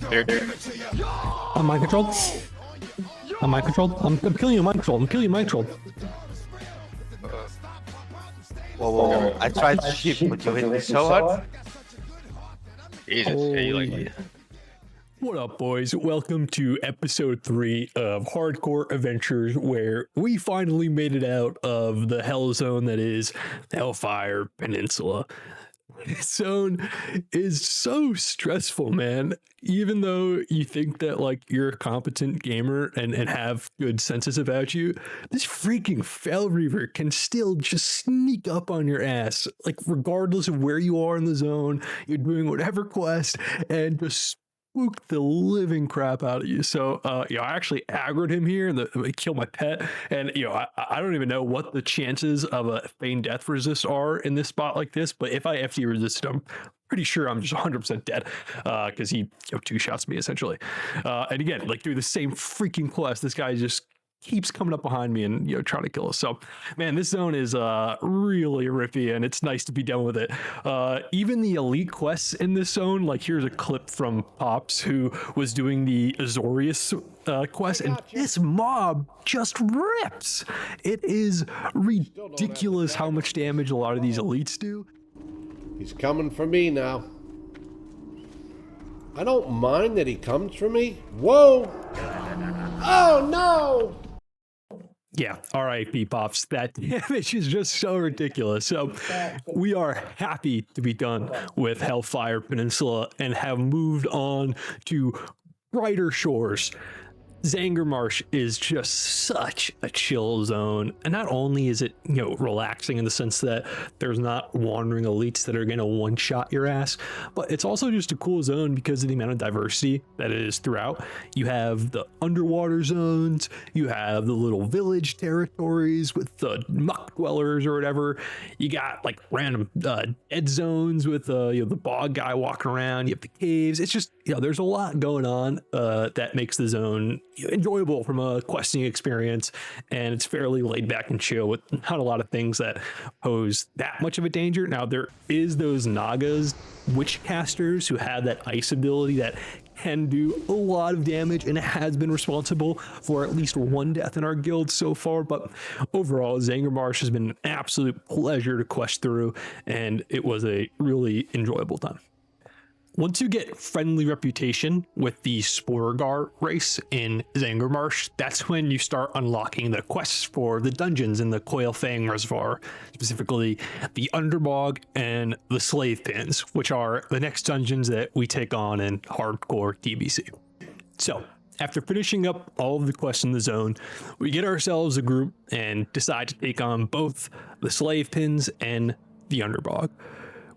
There. I'm mind controlled. I'm mind controlled. I'm killing you mind controlled. I'm killing you mind controlled. Whoa. I tried to shoot, but you hit me so hard. Jesus, yeah, you like What up, boys? Welcome to episode 3 of Hardcore Adventures, where we finally made it out of the hell zone that is Hellfire Peninsula. This zone is so stressful, man. Even though you think that like you're a competent gamer and have good senses about you, this freaking Fel Reaver can still just sneak up on your ass. Like regardless of where you are in the zone, you're doing whatever quest and just spook the living crap out of you. So I actually aggroed him here and killed my pet. And I don't even know what the chances of a feigned death resist are in this spot like this, but if I FD resist him, pretty sure I'm just 100% dead because he two shots me essentially. And again, like through the same freaking quest, this guy just keeps coming up behind me and trying to kill us. So man, this zone is really rippy and it's nice to be done with it. Even the elite quests in this zone, like here's a clip from Pops who was doing the Azorius quest, and this mob just rips. It is ridiculous how much damage a lot of these elites do. He's coming for me now. I don't mind that he comes for me. Whoa! Oh no! Yeah, R.I.P. Pops. That damage is just so ridiculous. So we are happy to be done with Hellfire Peninsula and have moved on to brighter shores. Zangarmarsh is just such a chill zone, and not only is it relaxing in the sense that there's not wandering elites that are going to one-shot your ass, but it's also just a cool zone because of the amount of diversity that it is throughout. You have the underwater zones, you have the little village territories with the muck dwellers or whatever, you got like random dead zones with the bog guy walking around, you have the caves. It's just there's a lot going on that makes the zone enjoyable from a questing experience, and it's fairly laid back and chill with not a lot of things that pose that much of a danger. Now there is those nagas, witch casters, who have that ice ability that can do a lot of damage, and it has been responsible for at least one death in our guild so far. But overall, Zangarmarsh has been an absolute pleasure to quest through, and it was a really enjoyable time. Once you get friendly reputation with the Sporegar race in Zangarmarsh, that's when you start unlocking the quests for the dungeons in the Coilfang Reservoir, specifically the Underbog and the Slave Pens, which are the next dungeons that we take on in Hardcore TBC. So, after finishing up all of the quests in the zone, we get ourselves a group and decide to take on both the Slave Pens and the Underbog.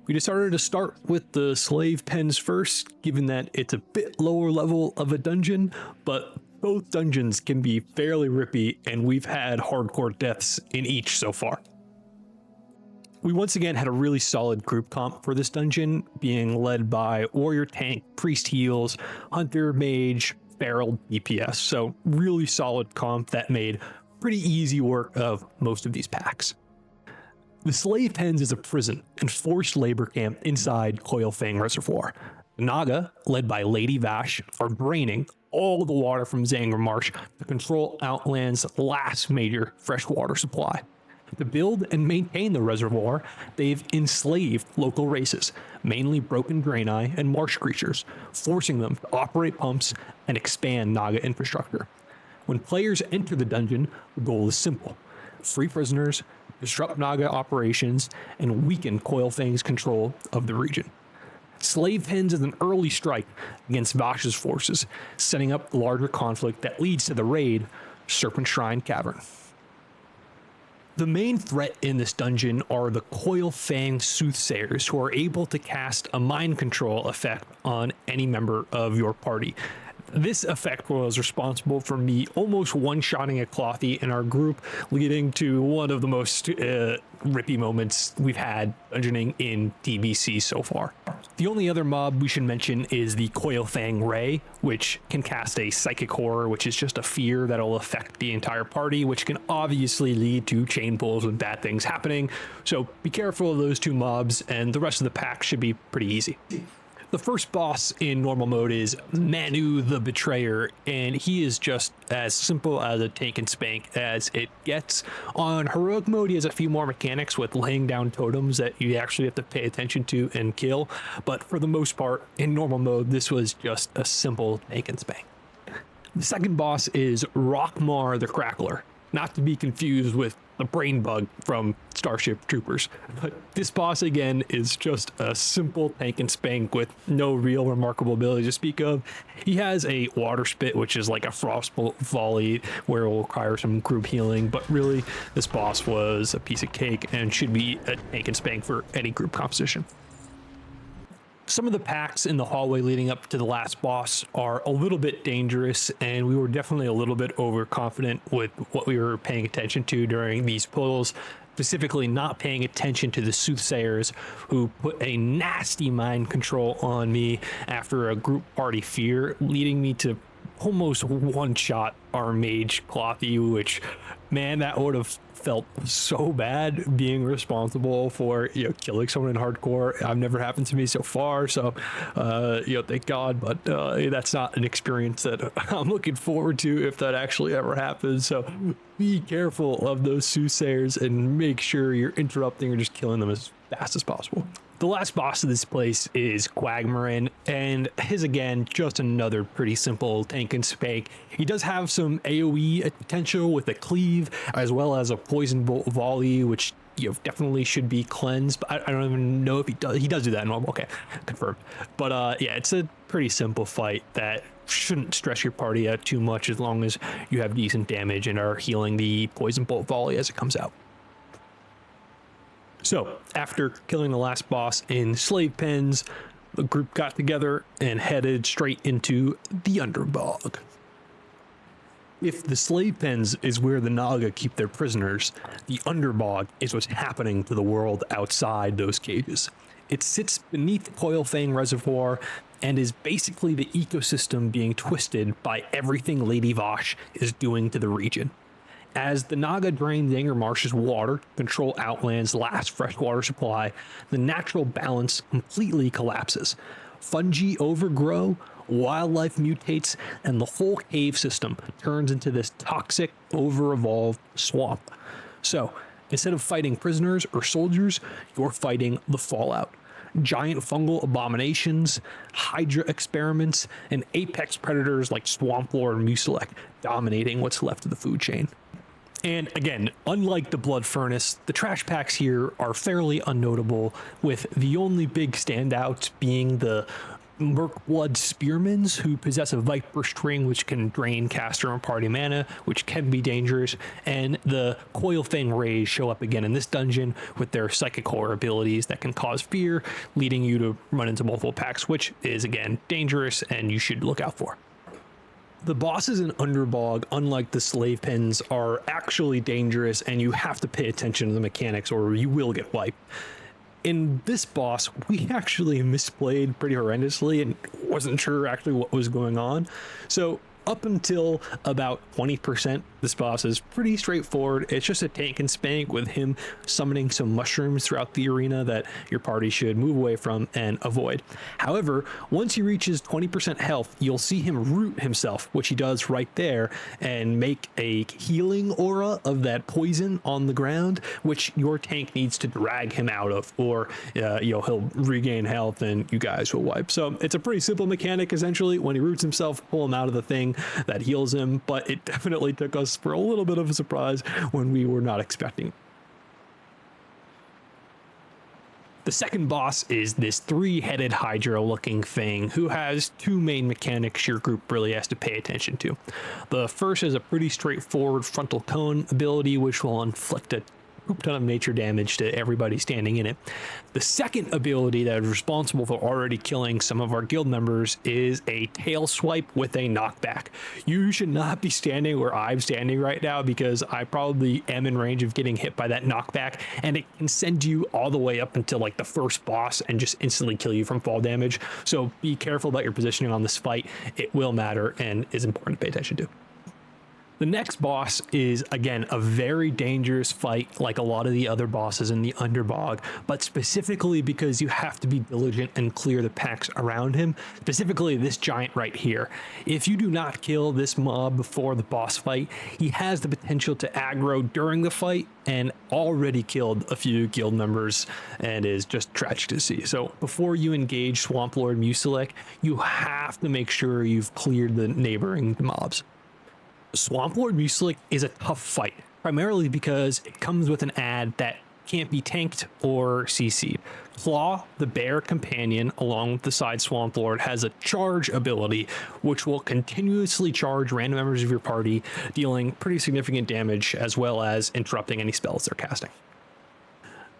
We decided to start with the Slave Pens first, given that it's a bit lower level of a dungeon, but both dungeons can be fairly rippy, and we've had hardcore deaths in each so far. We once again had a really solid group comp for this dungeon, being led by Warrior Tank, Priest Heals, Hunter Mage, Feral DPS, so really solid comp that made pretty easy work of most of these packs. The Slave Pens is a prison and forced labor camp inside Coilfang Reservoir. The Naga, led by Lady Vash, are draining all the water from Zangarmarsh to control Outland's last major freshwater supply. To build and maintain the reservoir, they've enslaved local races, mainly broken draenei and marsh creatures, forcing them to operate pumps and expand Naga infrastructure. When players enter the dungeon, the goal is simple: free prisoners, disrupt Naga operations, and weaken Coilfang's control of the region. Slave Pens is an early strike against Vash's forces, setting up the larger conflict that leads to the raid, Serpent Shrine Cavern. The main threat in this dungeon are the Coilfang Soothsayers, who are able to cast a mind control effect on any member of your party. This effect was responsible for me almost one-shotting a Clothy in our group, leading to one of the most rippy moments we've had dungeoning in TBC so far. The only other mob we should mention is the Coilfang Ray, which can cast a Psychic Horror, which is just a fear that'll affect the entire party, which can obviously lead to chain pulls and bad things happening. So be careful of those two mobs, and the rest of the pack should be pretty easy. The first boss in normal mode is Manu the Betrayer, and he is just as simple as a tank and spank as it gets. On heroic mode, he has a few more mechanics with laying down totems that you actually have to pay attention to and kill, but for the most part, in normal mode, this was just a simple tank and spank. The second boss is Rockmar the Crackler, not to be confused with the brain bug from Starship Troopers. But this boss again is just a simple tank and spank with no real remarkable ability to speak of. He has a water spit, which is like a frostbolt volley where it will require some group healing, but really this boss was a piece of cake and should be a tank and spank for any group composition. Some of the packs in the hallway leading up to the last boss are a little bit dangerous, and we were definitely a little bit overconfident with what we were paying attention to during these pulls, specifically not paying attention to the soothsayers who put a nasty mind control on me after a group party fear, leading me to almost one-shot our mage Clothy, which, man, that would have felt so bad being responsible for killing someone in hardcore. I've never happened to me so far, so thank God, but that's not an experience that I'm looking forward to if that actually ever happens. So be careful of those soothsayers and make sure you're interrupting or just killing them as fast as possible. The last boss of this place is Quagmarin, and his, again, just another pretty simple tank and spank. He does have some AoE potential with a cleave, as well as a poison bolt volley, which definitely should be cleansed, but I don't even know if he does. He does do that in normal. Okay, confirmed. But yeah, it's a pretty simple fight that shouldn't stress your party out too much as long as you have decent damage and are healing the poison bolt volley as it comes out. So, after killing the last boss in Slave Pens, the group got together and headed straight into the Underbog. If the Slave Pens is where the Naga keep their prisoners, the Underbog is what's happening to the world outside those cages. It sits beneath Coilfang Reservoir and is basically the ecosystem being twisted by everything Lady Vosh is doing to the region. As the Naga drain Zangarmarsh's water to control Outland's last freshwater supply, the natural balance completely collapses. Fungi overgrow, wildlife mutates, and the whole cave system turns into this toxic, over-evolved swamp. So, instead of fighting prisoners or soldiers, you're fighting the fallout. Giant fungal abominations, Hydra experiments, and apex predators like Swamp Lord Muselek dominating what's left of the food chain. And again, unlike the Blood Furnace, the trash packs here are fairly unnotable, with the only big standouts being the Merkblood Spearmans, who possess a Viper String which can drain caster and party mana, which can be dangerous, and the Coilfang Rays show up again in this dungeon with their Psychic Horror abilities that can cause fear, leading you to run into multiple packs, which is again dangerous and you should look out for. The bosses in Underbog, unlike the Slave Pens, are actually dangerous and you have to pay attention to the mechanics or you will get wiped. In this boss, we actually misplayed pretty horrendously and wasn't sure actually what was going on. So up until about 20%, this boss is pretty straightforward. It's just a tank and spank with him summoning some mushrooms throughout the arena that your party should move away from and avoid. However, once he reaches 20% health, you'll see him root himself, which he does right there, and make a healing aura of that poison on the ground, which your tank needs to drag him out of, or he'll regain health and you guys will wipe. So it's a pretty simple mechanic, essentially. When he roots himself, pull him out of the thing that heals him, but it definitely took us for a little bit of a surprise when we were not expecting. The second boss is this three-headed Hydra looking thing who has two main mechanics your group really has to pay attention to. The first is a pretty straightforward frontal cone ability which will inflict a ton of nature damage to everybody standing in it. The second ability that is responsible for already killing some of our guild members is a tail swipe with a knockback. You should not be standing where I'm standing right now because I probably am in range of getting hit by that knockback, and it can send you all the way up until like the first boss and just instantly kill you from fall damage. So be careful about your positioning on this fight. It will matter and is important to pay attention to. The next boss is, again, a very dangerous fight like a lot of the other bosses in the Underbog, but specifically because you have to be diligent and clear the packs around him, specifically this giant right here. If you do not kill this mob before the boss fight, he has the potential to aggro during the fight and already killed a few guild members and is just tragic to see. So before you engage Swamp Lord Musilek, you have to make sure you've cleared the neighboring mobs. Swamp Lord Musilek is a tough fight, primarily because it comes with an ad that can't be tanked or CC'd. Claw, the bear companion, along with the side Swamp Lord, has a charge ability, which will continuously charge random members of your party, dealing pretty significant damage, as well as interrupting any spells they're casting.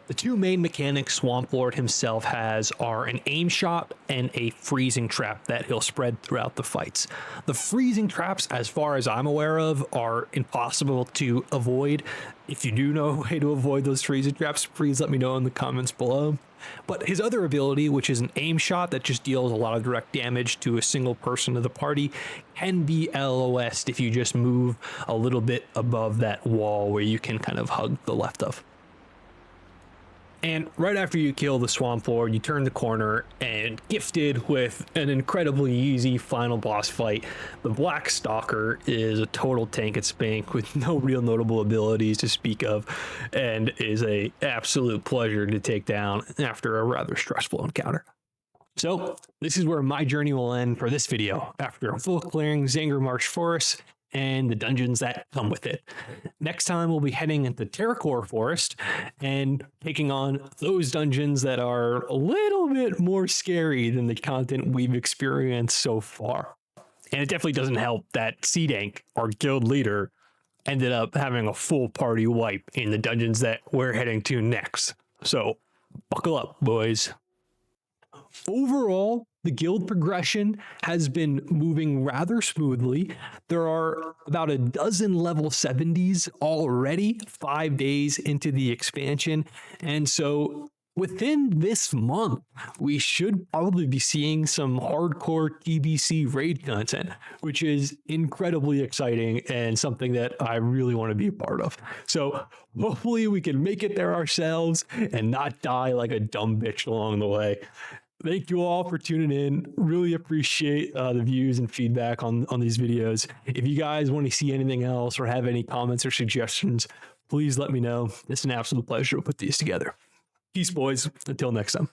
The two main mechanics Swamp Lord himself has are an aim shot and a freezing trap that he'll spread throughout the fights. The freezing traps, as far as I'm aware of, are impossible to avoid. If you do know a way to avoid those freezing traps, please let me know in the comments below. But his other ability, which is an aim shot that just deals a lot of direct damage to a single person of the party, can be LOS'd if you just move a little bit above that wall where you can kind of hug the left of. And right after you kill the Swamp Lord, you turn the corner and gifted with an incredibly easy final boss fight. The Black Stalker is a total tank and spank with no real notable abilities to speak of, and is a absolute pleasure to take down after a rather stressful encounter. So this is where my journey will end for this video, after full clearing Zangarmarsh Forest and the dungeons that come with it. Next time we'll be heading into Terracore Forest and taking on those dungeons that are a little bit more scary than the content we've experienced so far. And it definitely doesn't help that Seedank, our guild leader, ended up having a full party wipe in the dungeons that we're heading to next. So buckle up, boys. Overall, the guild progression has been moving rather smoothly. There are about a dozen level 70s already 5 days into the expansion. And so within this month, we should probably be seeing some hardcore TBC raid content, which is incredibly exciting and something that I really want to be a part of. So hopefully we can make it there ourselves and not die like a dumb bitch along the way. Thank you all for tuning in. Really appreciate the views and feedback on these videos. If you guys want to see anything else or have any comments or suggestions, please let me know. It's an absolute pleasure to put these together. Peace, boys. Until next time.